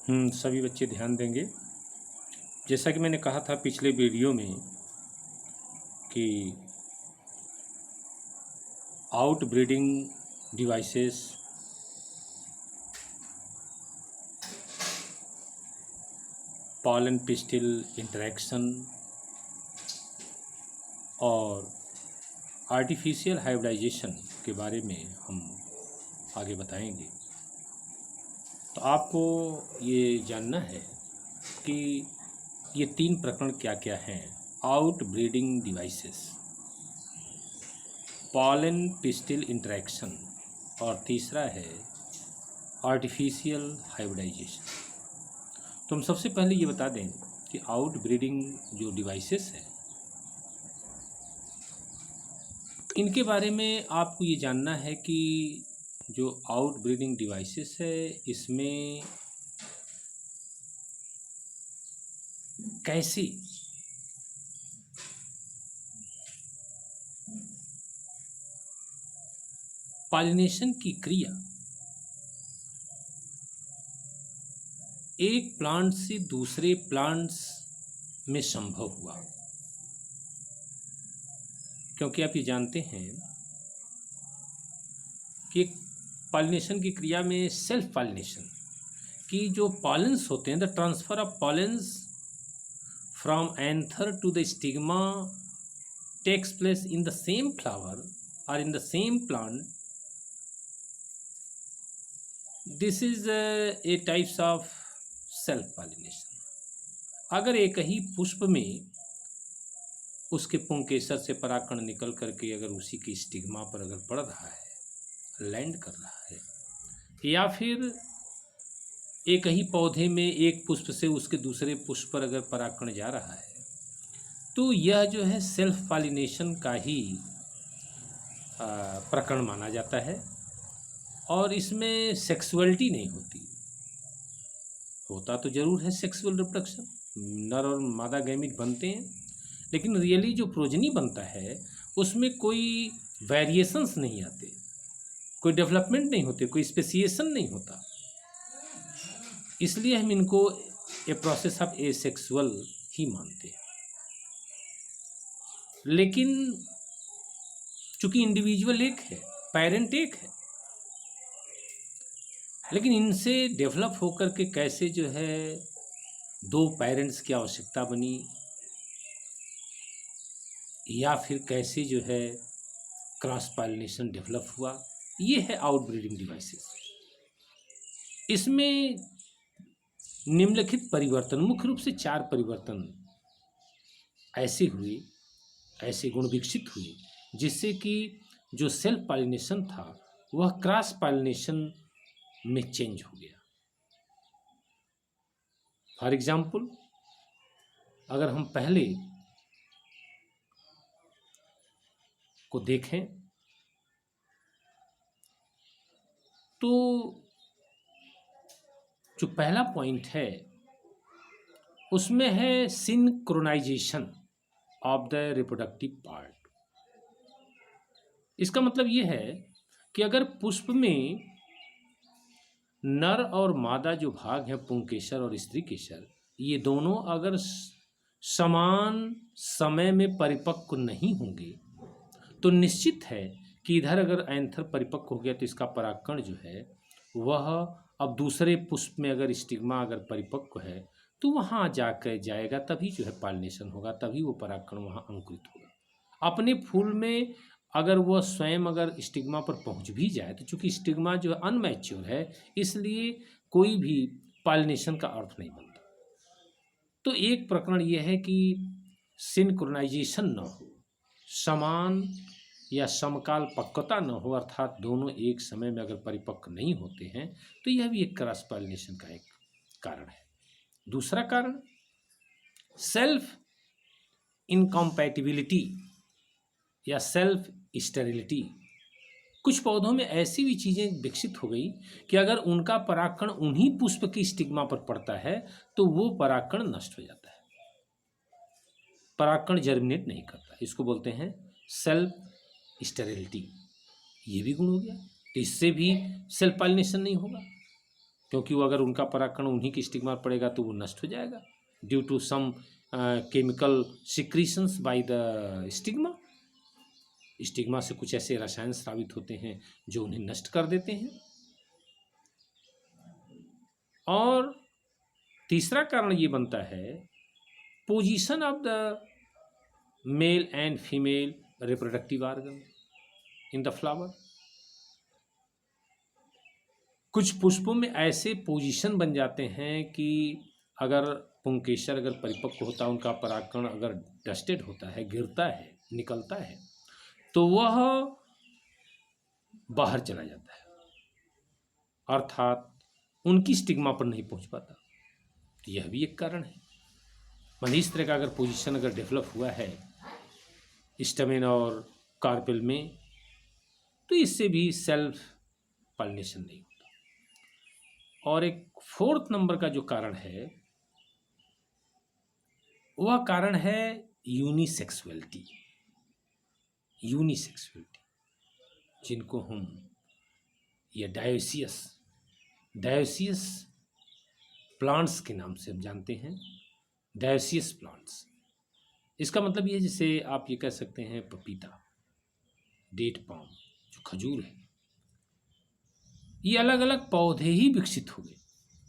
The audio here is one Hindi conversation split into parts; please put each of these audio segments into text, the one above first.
सभी बच्चे ध्यान देंगे। जैसा कि मैंने कहा था पिछले वीडियो में कि out breeding devices pollen pistil interaction और आर्टिफिशियल हाइब्रिडाइजेशन के बारे में हम आगे बताएंगे। तो आपको ये जानना है कि ये 3 प्रकरण क्या क्या हैं। Out breeding devices, pollen pistil interaction और तीसरा है आर्टिफिशियल हाइब्रिडाइजेशन। तो हम सबसे पहले ये बता दें कि आउट ब्रीडिंग जो डिवाइसेस है इनके बारे में आपको ये जानना है कि जो आउट ब्रीडिंग डिवाइसेस है इसमें कैसे पॉलिनेशन की क्रिया एक प्लांट से दूसरे प्लांट्स में संभव हुआ। क्योंकि आप ये जानते हैं कि पॉलिनेशन की क्रिया में सेल्फ पॉलिनेशन की जो पॉलेंस होते हैं, the transfer of pollens from anther to the stigma takes place in the same flower और in the same plant. This is a types of self pollination. अगर एक ही पुष्प में उसके पुंकेसर से परागकण निकल करके अगर उसी की स्टिग्मा पर अगर पड़ रहा है, लैंड कर रहा है, या फिर एक ही पौधे में एक पुष्प से उसके दूसरे पुष्प पर अगर परागकण जा रहा है, तो यह जो है सेल्फ पॉलिनेशन का ही प्रकरण माना जाता है और इसमें सेक्सुअलिटी नहीं होती। होता तो जरूर है सेक्सुअल रिप्रोडक्शन, नर और मादा गैमिट बनते हैं, लेकिन रियली जो प्रोजनी बनता है उसमें कोई वेरिएशंस नहीं आते, कोई डेवलपमेंट नहीं होते, कोई स्पेसिएशन नहीं होता। इसलिए हम इनको ए प्रोसेस ऑफ एसेक्सुअल ही मानते हैं। लेकिन चूंकि इंडिविजुअल एक है, पेरेंट एक है, लेकिन इनसे डेवलप होकर के कैसे जो है 2 पेरेंट्स की आवश्यकता बनी, या फिर कैसे जो है क्रॉस पॉलिनेशन डेवलप हुआ, ये है आउट ब्रीडिंग डिवाइसेस। इसमें निम्नलिखित परिवर्तन, मुख्य रूप से 4 परिवर्तन ऐसे हुए, ऐसे गुण विकसित हुए जिससे कि जो सेल्फ पॉलिनेशन था वह क्रॉस पॉलिनेशन में चेंज हो गया। फॉर एग्जाम्पल, अगर हम पहले को देखें तो जो पहला पॉइंट है उसमें है synchronisation of the reproductive part. इसका मतलब ये है कि अगर पुष्प में नर और मादा जो भाग हैं, पुंकेसर और स्त्री केसर, ये दोनों अगर समान समय में परिपक्व नहीं होंगे तो निश्चित है कि इधर अगर एंथर परिपक्व हो गया तो इसका परागकण जो है वह अब दूसरे पुष्प में अगर स्टिग्मा अगर परिपक्व है तो वहाँ जाकर जाएगा, तभी जो है पॉलिनेशन होगा, तभी वो परागकण वहाँ अंकुरित होगा। अपने फूल में अगर वह स्वयं अगर स्टिग्मा पर पहुँच भी जाए तो चूँकि स्टिग्मा जो है अनमैच्योर है, इसलिए कोई भी पॉलिनेशन का अर्थ नहीं बनता। तो एक प्रकरण यह है कि सिंक्रोनाइजेशन न हो, समान या समकाल पक्वता न हो, अर्थात दोनों एक समय में अगर परिपक्व नहीं होते हैं, तो यह भी एक क्रॉस पॉलिनेशन का एक कारण है। दूसरा कारण सेल्फ इनकॉम्पैटिबिलिटी या सेल्फ स्टेरिलिटी। कुछ पौधों में ऐसी भी चीज़ें विकसित हो गई कि अगर उनका परागकण उन्हीं पुष्प की स्टिग्मा पर पड़ता है तो वो परागकण नष्ट हो जाता है, परागकण जर्मिनेट नहीं करता। इसको बोलते हैं सेल्फ स्टेरिलिटी। ये भी गुण हो गया, तो इससे भी सेल्फ पॉलिनेशन नहीं होगा। क्योंकि वो अगर उनका परागकण उन्हीं की स्टिग्मा पर पड़ेगा तो वो नष्ट हो जाएगा due to some chemical secretions by the stigma. Stigma से कुछ ऐसे रसायन स्रावित होते हैं जो उन्हें नष्ट कर देते हैं। और तीसरा कारण ये बनता है position of the male and female reproductive organ in the flower. कुछ पुष्पों में ऐसे पोजीशन बन जाते हैं कि अगर पुंकेसर अगर परिपक्व होता है, उनका परागकण अगर डस्टेड होता है, गिरता है, निकलता है, तो वह बाहर चला जाता है, अर्थात उनकी स्टिग्मा पर नहीं पहुंच पाता। तो यह भी एक कारण है। मतलब इस तरह का अगर पोजीशन अगर डेवलप हुआ है स्टैमेन और कार्पेल में, तो इससे भी सेल्फ पॉलिनेशन नहीं होता। और एक फोर्थ नंबर का जो कारण है वह कारण है यूनिसेक्सुअलिटी। यूनिसेक्सुअलिटी जिनको हम ये डायोसियस प्लांट्स के नाम से हम जानते हैं। डायोसियस प्लांट्स, इसका मतलब ये जैसे आप ये कह सकते हैं पपीता, डेट पाम, जो खजूर है, ये अलग अलग पौधे ही विकसित हो गए,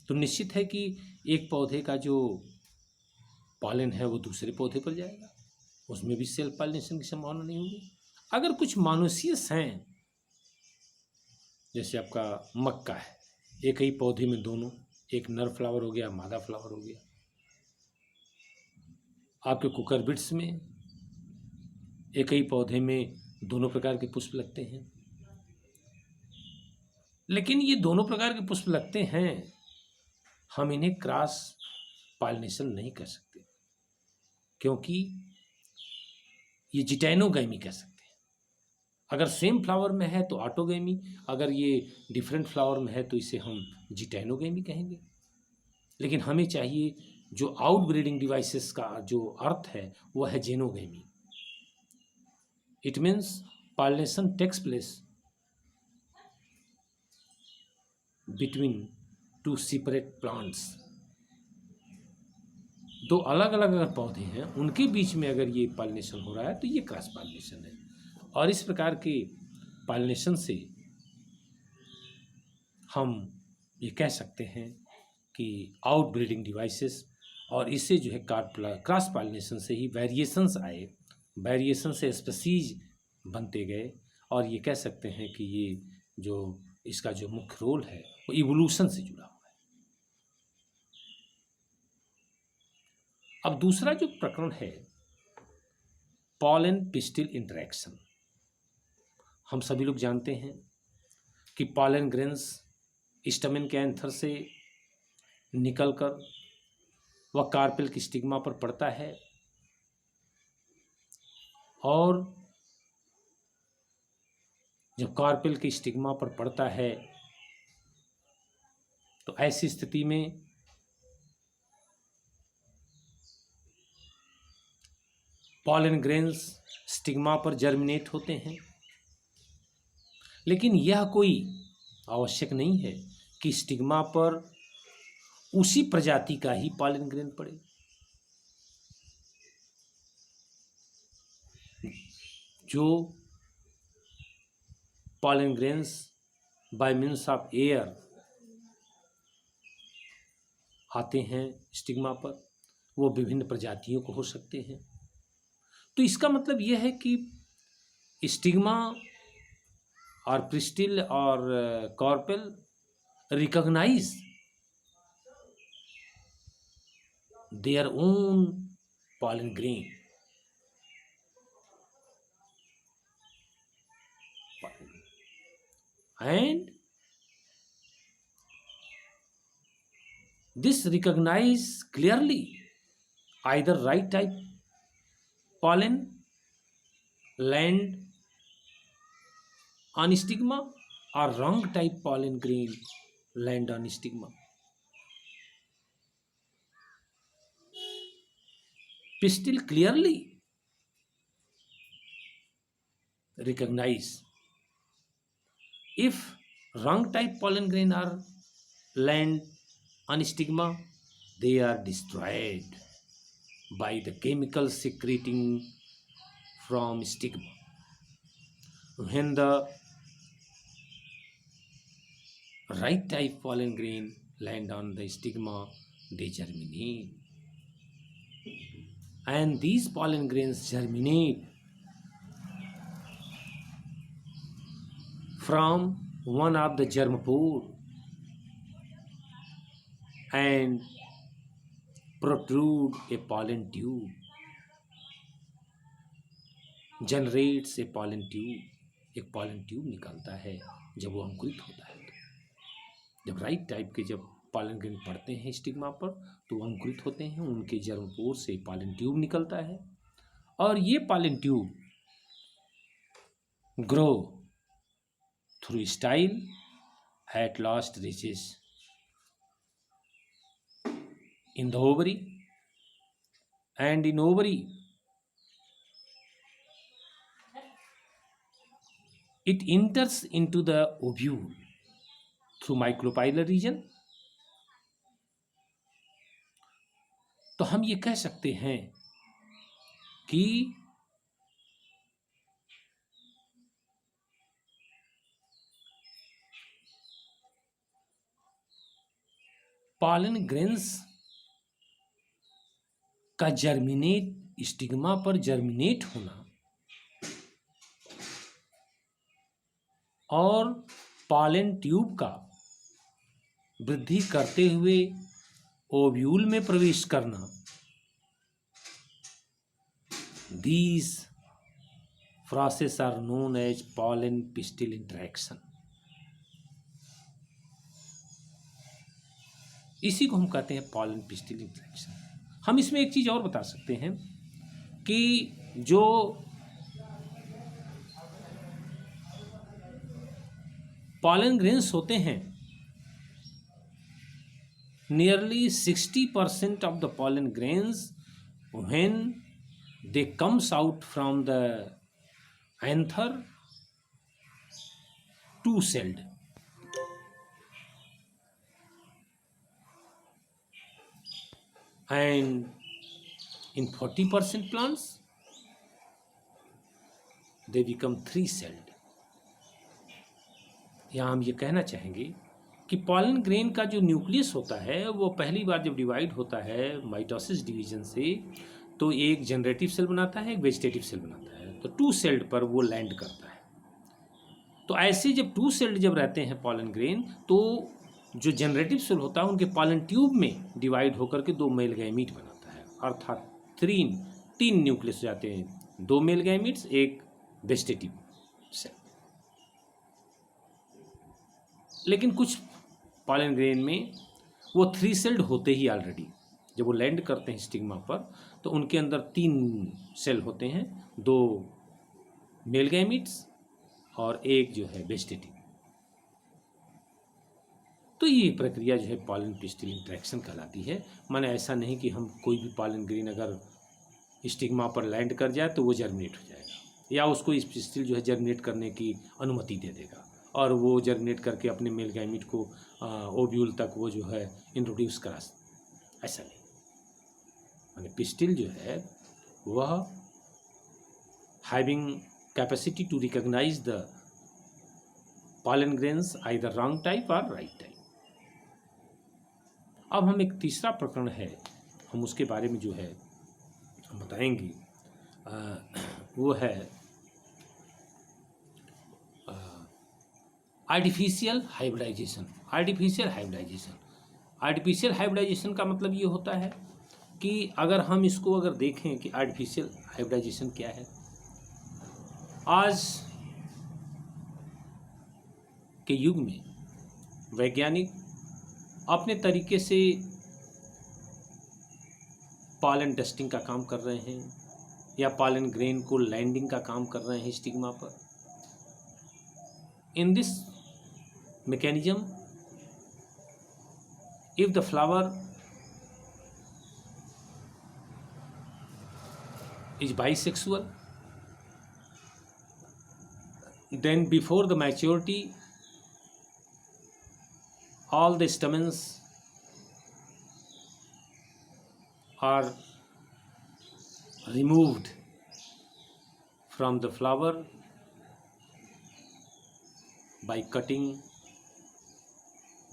तो निश्चित है कि एक पौधे का जो पॉलन है वो दूसरे पौधे पर जाएगा, उसमें भी सेल्फ पॉलिनेशन की संभावना नहीं होगी। अगर कुछ मोनोसियस हैं, जैसे आपका मक्का है, एक ही पौधे में दोनों, एक नर फ्लावर हो गया, मादा फ्लावर हो गया। आपके कुकरबिट्स में एक ही पौधे में दोनों प्रकार के पुष्प लगते हैं। लेकिन ये दोनों प्रकार के पुष्प लगते हैं, हम इन्हें क्रॉस पॉलिनेशन नहीं कर सकते, क्योंकि ये जिटैनोगैमी कह सकते हैं। अगर सेम फ्लावर में है तो ऑटोगैमी, अगर ये डिफरेंट फ्लावर में है तो इसे हम जिटैनोगैमी कहेंगे। लेकिन हमें चाहिए जो आउट ब्रीडिंग डिवाइसेस का जो अर्थ है वह है xenogamy. It means pollination takes place between two separate plants. दो अलग अलग अगर पौधे हैं उनके बीच में अगर ये पॉलिनेशन हो रहा है तो ये क्रॉस पॉलिनेशन है। और इस प्रकार के पॉलिनेशन से हम ये कह सकते हैं कि आउट ब्रीडिंग डिवाइसेस, और इससे जो है क्रॉस पॉलिनेशन से ही वेरिएशंस आए, वेरिएशन से स्पीसीज बनते गए। और ये कह सकते हैं कि ये जो इसका जो मुख्य रोल है वो इवोल्यूशन से जुड़ा हुआ है। अब दूसरा जो प्रकरण है पॉलन पिस्टिल इंटरेक्शन। हम सभी लोग जानते हैं कि पॉलन ग्रेन्स स्टैमेन के एंथर से निकलकर वह कार्पेल की स्टिग्मा पर पड़ता है, और जब कार्पेल की स्टिग्मा पर पड़ता है तो ऐसी स्थिति में पॉलन ग्रेन्स स्टिग्मा पर जर्मिनेट होते हैं। लेकिन यह कोई आवश्यक नहीं है कि स्टिग्मा पर उसी प्रजाति का ही पॉलन ग्रेन पड़े। जो pollen grains bye means of air आते हैं स्टिग्मा पर, वो विभिन्न प्रजातियों को हो सकते हैं। तो इसका मतलब यह है कि स्टिग्मा और पिस्टिल और carpel recognise their own pollen grain, and this recognize clearly either right type pollen land on stigma or wrong type pollen grain land on stigma. Pistil clearly recognize if wrong type pollen grain are land on stigma, they are destroyed by the chemicals secreting from stigma. When the right type pollen grain land on the stigma, they germinate. And these pollen grains germinate from one of the germ pore and protrude a pollen tube, generates a pollen tube. एक pollen tube निकलता है जब वो अंकुरित होता है। जब राइट टाइप के जब pollen ग्रेन पड़ते हैं स्टिग्मा पर तो वो अंकुरित होते हैं, उनके जर्म पोर से pollen tube निकलता है और ये pollen tube grow through style at last reaches in the ovary, and in ovary it enters into the ovule through micropylar region. तो हम ये कह सकते हैं कि पॉलन ग्रेन्स का जर्मिनेट स्टिग्मा पर जर्मिनेट होना और पॉलन ट्यूब का वृद्धि करते हुए ओव्यूल में प्रवेश करना, these processes are known as pollen pistil interaction. इसी को हम कहते हैं पॉलन पिस्टिल इंटरेक्शन। हम इसमें एक चीज और बता सकते हैं कि जो पॉलन ग्रेन्स होते हैं, nearly 60% of the pollen grains when they comes out from the anther two-celled, and in 40% plants they become three-celled. यहाँ हम ये कहना चाहेंगे कि पॉलन ग्रेन का जो न्यूक्लियस होता है वो पहली बार जब डिवाइड होता है माइटोसिस डिवीजन से तो एक जनरेटिव सेल बनाता है, एक वेजिटेटिव सेल बनाता है, तो टू सेल्ड पर वो लैंड करता है। तो ऐसे जब टू सेल्ड जब रहते हैं पॉलन ग्रेन तो जो जनरेटिव सेल होता है उनके पॉलन ट्यूब में डिवाइड होकर के दो मेल गैमीट बनाता है, अर्थात तीन न्यूक्लियस हो जाते हैं, दो मेल गैमीट्स एक वेजिटेटिव सेल। लेकिन कुछ पॉलन ग्रेन में वो थ्री सेल्ड होते ही ऑलरेडी, जब वो लैंड करते हैं स्टिग्मा पर तो उनके अंदर तीन सेल होते हैं, दो मेल गैमीट्स और एक जो है वेजिटेटिव। तो ये प्रक्रिया जो है पॉलन पिस्टिल इंटरेक्शन कहलाती है। माने ऐसा नहीं कि हम कोई भी पॉलन ग्रेन अगर स्टिग्मा पर लैंड कर जाए तो वो जर्मिनेट हो जाएगा या उसको इस पिस्टिल जो है जर्मिनेट करने की अनुमति दे देगा और वो जर्मिनेट करके अपने मेल गैमीट को ओव्यूल तक वो जो है इंट्रोड्यूस करा, ऐसा नहीं। माने पिस्टिल जो है वह having capacity to recognise the pollen grains either wrong type और राइट टाइप। अब हम एक तीसरा प्रकरण है, हम उसके बारे में जो है हम बताएंगे, वो है आर्टिफिशियल हाइब्रिडाइजेशन। आर्टिफिशियल हाइब्रिडाइजेशन का मतलब ये होता है कि अगर हम इसको अगर देखें कि आर्टिफिशियल हाइब्रिडाइजेशन क्या है, आज के युग में वैज्ञानिक अपने तरीके से पॉलन डस्टिंग का काम कर रहे हैं या पॉलन ग्रेन को लैंडिंग का काम कर रहे हैं स्टिग्मा पर। In this mechanism, if the flower is bisexual, then before the maturity all the stamens are removed from the flower by cutting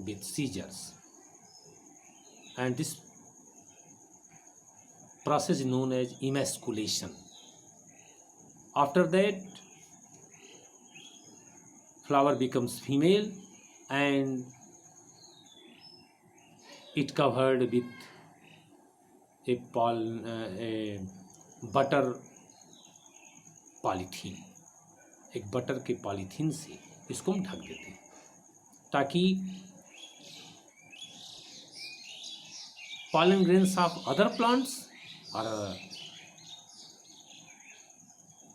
with scissors, and this process is known as emasculation. After that, flower becomes female and it covered with a butter polythene, एक बटर के पॉलीथीन से इसको हम ढक देते हैं ताकि pollen grains of other plants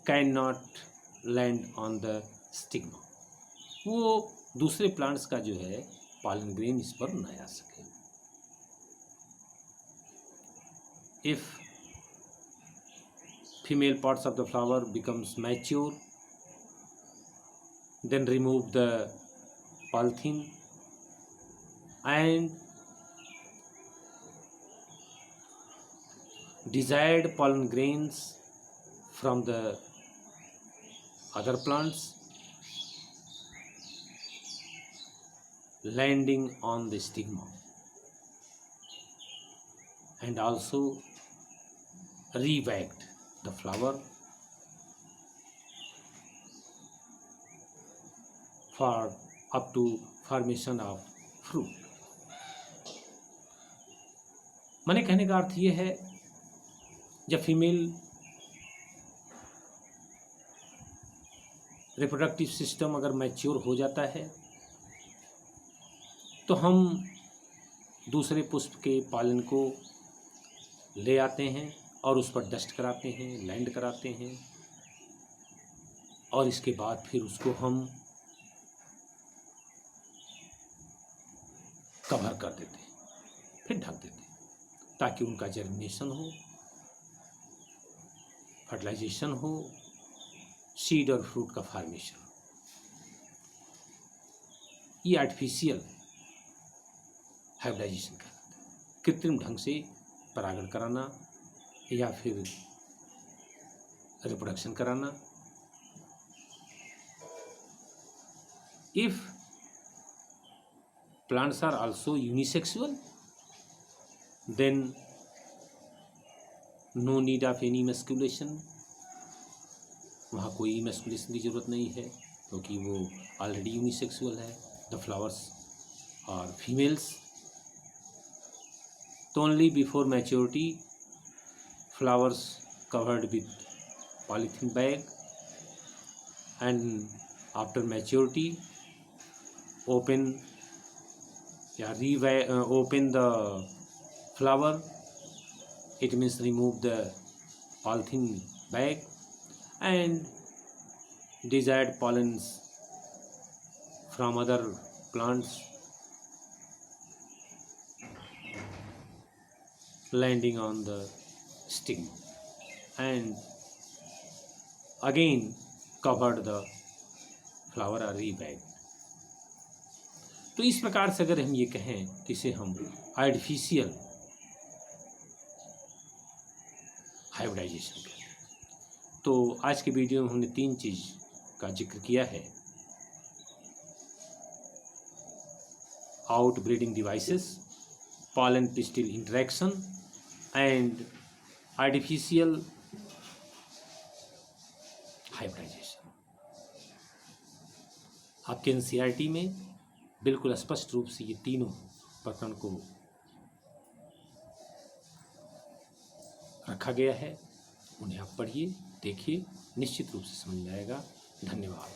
cannot land on the stigma, वो दूसरे प्लांट्स का जो है pollen grain इस पर न आ सके. If female parts of the flower becomes mature, then remove the polythene and desired pollen grains from the other plants landing on the stigma, and also re-baked the flower for up to formation of fruit. मैंने कहने का अर्थ ये है, जब फीमेल रिप्रोडक्टिव सिस्टम अगर मैच्योर हो जाता है तो हम दूसरे पुष्प के पालन को ले आते हैं और उस पर डस्ट कराते हैं, लैंड कराते हैं, और इसके बाद फिर उसको हम कवर कर देते हैं, फिर ढक देते हैं ताकि उनका जर्मिनेशन हो, फर्टिलाइजेशन हो, सीड और फ्रूट का फॉर्मेशन हो. ये आर्टिफिशियल हाइब्रिडाइजेशन कहलाता है, कृत्रिम ढंग से परागण कराना या फिर रिप्रोडक्शन कराना. If plants are also unisexual, then no need of any emasculation. वहाँ कोई emasculation की ज़रूरत नहीं है क्योंकि वो ऑलरेडी यूनिसेक्सुअल है. The flowers are females. तो only before maturity flowers covered with polythene bag, and after maturity open the flower. It means remove the polythene bag and desired pollens from other plants landing on the stigma, and again covered the flower or re-bagged. तो इस प्रकार से अगर हम ये कहें कि इसे हम आर्टिफिशियल हाइब्रिडाइजेशन करें. तो आज के वीडियो में हमने 3 चीज़ का जिक्र किया है: out breeding devices, pollen pistil interaction and artificial hybridisation. आपके एनसीईआरटी में बिल्कुल स्पष्ट रूप से ये तीनों प्रकरण को रखा गया है. उन्हें आप पढ़िए, देखिए, निश्चित रूप से समझ में आएगा. धन्यवाद.